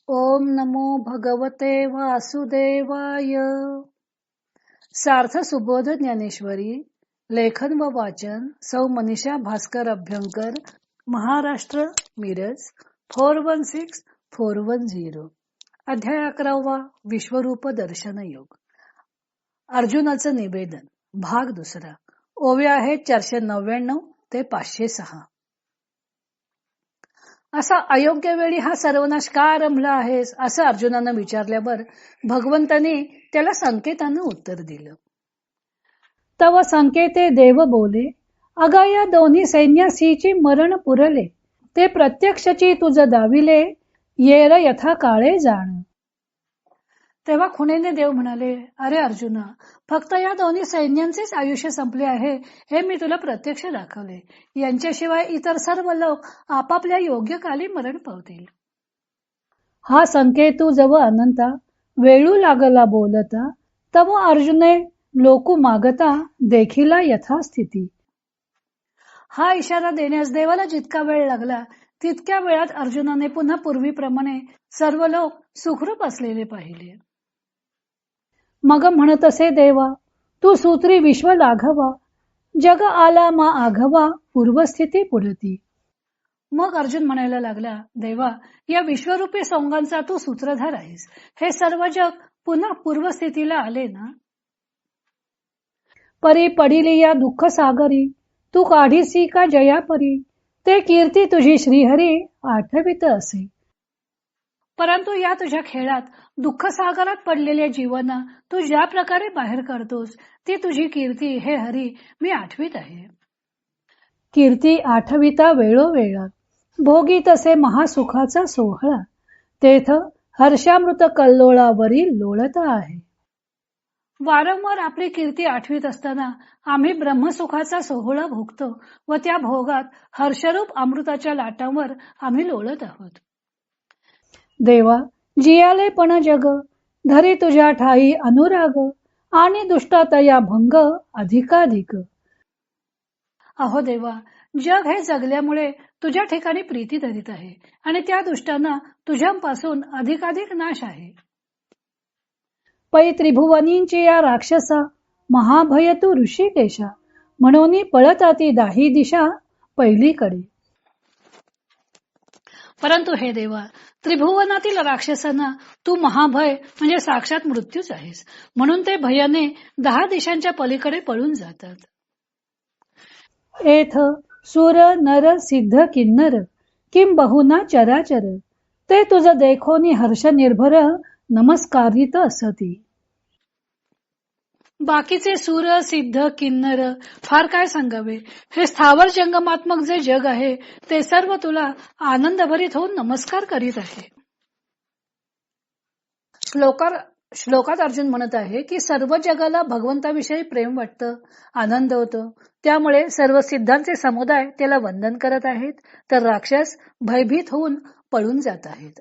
ओम नमो भगवते वासुदेवाय. सार्थ सुबोध ज्ञानेश्वरी. लेखन व वाचन सौ मनीषा भास्कर अभ्यंकर, महाराष्ट्र, मिरज 416410. अध्याय 11. विश्वरूप दर्शन योग. अर्जुनाचं निवेदन. भाग 2. ओव्या आहेत 499 ते 506. असा अयोग्य वेळी हा सर्वनाश का रमला आहेस, असं अर्जुनानं विचारल्यावर भगवंताने त्याला संकेतानं उत्तर दिलं. तव संकेते देव बोले, अगा या दोन्ही सैन्यासीची मरण पुरले, ते प्रत्यक्षची तुझ दाविले, येर यथा काळे जाण. तेव्हा खुणेने देव म्हणाले, अरे अर्जुना, फक्त या दोन्ही सैन्यांचेच आयुष्य संपले आहे हे मी तुला प्रत्यक्ष दाखवले. यांच्याशिवाय इतर सर्व लोक आपापल्या योग्य काली मरण पावतील. हा संकेतू जव अनंता वेळू लागला बोलता, तव अर्जुने लोकू मागता देखिला यथास्थिती. हा इशारा देण्यास देवाला जितका वेळ लागला तितक्या वेळात अर्जुनाने पुन्हा पूर्वीप्रमाणे सर्व लोक सुखरूप असलेले पाहिले. मग म्हणत असे देवा, तू सूत्री विश्व लाघवा, जग आला मा आघवा, पूर्वस्थिती पुढती. मग अर्जुन म्हणायला लागला, देवा, या विश्वरूपी सोंगांचा तू सूत्रधार आहेस. हे सर्व जग पुन्हा पूर्वस्थितीला आले ना? परी पडिली या दुःख सागरी, तू काढीसी का जया परी, ते कीर्ती तुझी श्रीहरी आठवित असे. परंतु या तुझ्या खेळात दुःख सागरात पडलेल्या जीवांना तू ज्या प्रकारे बाहेर करतोस, ती तुझी कीर्ती हे हरी मी आठवीत आहे. कीर्ती आठविता वेळोवेळा, भोगी तसे महासुखाचा सोहळा, तेथ हर्षामृत कल्लोळावरी लोळत आहे. वारंवार आपली कीर्ती आठवीत असताना आम्ही ब्रह्मसुखाचा सोहळा भोगतो व त्या भोगात हर्षरूप अमृताच्या लाटांवर आम्ही लोळत आहोत. देवा, जियाले पण जग, धरी तुझ्या ठाई अनुराग, आणि दुष्टातया भंग अधिकाधिक. अहो देवा, जग हे जगल्यामुळे तुझ्या ठिकाणी प्रीती धरीत आहे आणि त्या दुष्टांना तुझ्यापासून अधिकाधिक नाश आहे. पै त्रिभुवनींची या राक्षसा, महाभय तू ऋषिकेशा, म्हणून पळताती दाही दिशा पहिलीकडे. परंतु हे देवा, त्रिभुवनातील राक्षसांना तू महाभय म्हणजे साक्षात मृत्यूच आहेस, म्हणून ते भयाने 10 दिशांच्या पलीकडे पळून जातात. एथ सुर नर सिद्ध किन्नर, किम बहुना चराचर, ते तुझ देखोनी हर्ष निर्भर नमस्कारित असती. बाकीचे सूर सिद्ध किन्नर फार काय सांगावे, हे स्थावर जंगमात्मक जे जग आहे ते सर्व तुला आनंदभरीत होऊन नमस्कार करीत आहे. श्लोकात अर्जुन म्हणत आहे की सर्व जगाला भगवंताविषयी प्रेम वाटतं, आनंद होतो, त्यामुळे सर्व सिद्धांचे समुदाय त्याला वंदन करत आहेत, तर राक्षस भयभीत होऊन पळून जात आहेत.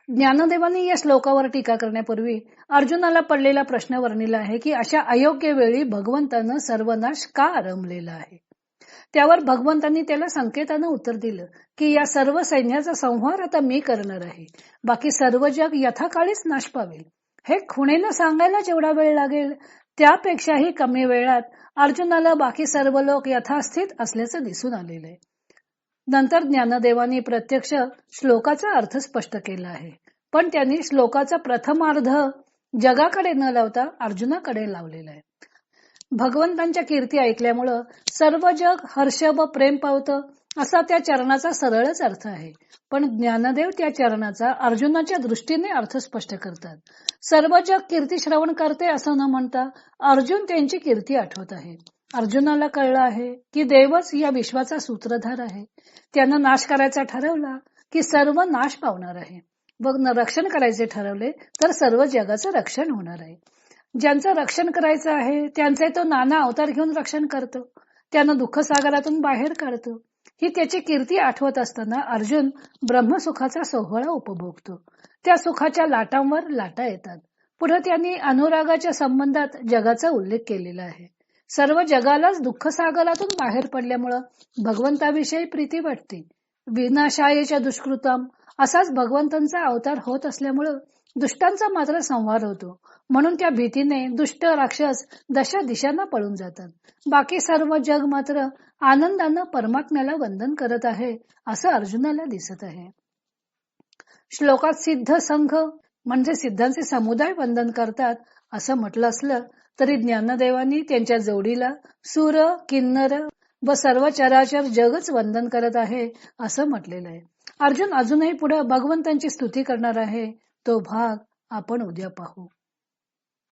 ज्ञानदेवांनी या श्लोकावर टीका करण्यापूर्वी अर्जुनाला पडलेला प्रश्न वर्णिला आहे की अशा अयोग्य वेळी भगवंतानं सर्वनाश का आरंभलेला आहे. त्यावर भगवंतांनी त्याला संकेतानं उत्तर दिलं की या सर्व सैन्याचा संहार आता मी करणार आहे, बाकी सर्व जग यथाकाळीच नाश पावेल. हे खुणेनं सांगायला जेवढा वेळ लागेल त्यापेक्षाही कमी वेळात अर्जुनाला बाकी सर्व लोक यथास्थित असल्याचं दिसून आलेलं आहे. नंतर ज्ञानदेवांनी प्रत्यक्ष श्लोकाचा अर्थ स्पष्ट केला आहे, पण त्यांनी श्लोकाचा प्रथमार्ध जगाकडे न लावता अर्जुनाकडे लावलेला आहे. भगवंतांच्या कीर्ती ऐकल्यामुळं सर्व जग हर्ष व प्रेम पावतं असा त्या चरणाचा सरळच अर्थ आहे, पण ज्ञानदेव त्या चरणाचा अर्जुनाच्या दृष्टीने अर्थ स्पष्ट करतात. सर्व जग कीर्ती श्रवण करते असं न म्हणता अर्जुन त्यांची कीर्ती आठवत आहे. अर्जुनाला कळलं आहे की देवच या विश्वाचा सूत्रधार आहे. त्यानं नाश करायचा ठरवला की सर्व नाश पावणार आहे, व रक्षण करायचे ठरवले तर सर्व जगाचं रक्षण होणार आहे. ज्यांचं रक्षण करायचं आहे त्यांचे तो नाना अवतार घेऊन रक्षण करतो, त्यानं दुःख सागरातून बाहेर काढतो. ही त्याची कीर्ती आठवत असताना अर्जुन ब्रह्मसुखाचा सोहळा उपभोगतो. त्या सुखाच्या लाटांवर लाटा येतात. पुढे त्यांनी अनुरागाच्या संबंधात जगाचा उल्लेख केलेला आहे. सर्व जगालाच दुःख सागरातून बाहेर पडल्यामुळं भगवंताविषयी प्रीती वाटते. विनाशायेच्या दुष्कृतम असाच भगवंतांचा अवतार होत असल्यामुळं दुष्टांचा मात्र संहार होतो. म्हणून त्या भीतीने दुष्ट राक्षस दशा दिशांना पळून जातात. बाकी सर्व जग मात्र आनंदानं परमात्म्याला वंदन करत आहे असं अर्जुनाला दिसत आहे. श्लोकात सिद्ध संघ म्हणजे सिद्धांचे समुदाय वंदन करतात असं म्हटलं असलं तरी ज्ञानदेवांनी त्यांच्या जोडीला सुर, किन्नर व सर्व चराचर जगच वंदन करत आहे असं म्हटलेलं आहे. अर्जुन अजूनही पुढे भगवंतांची स्तुती करणार आहे. तो भाग आपण उद्या पाहू.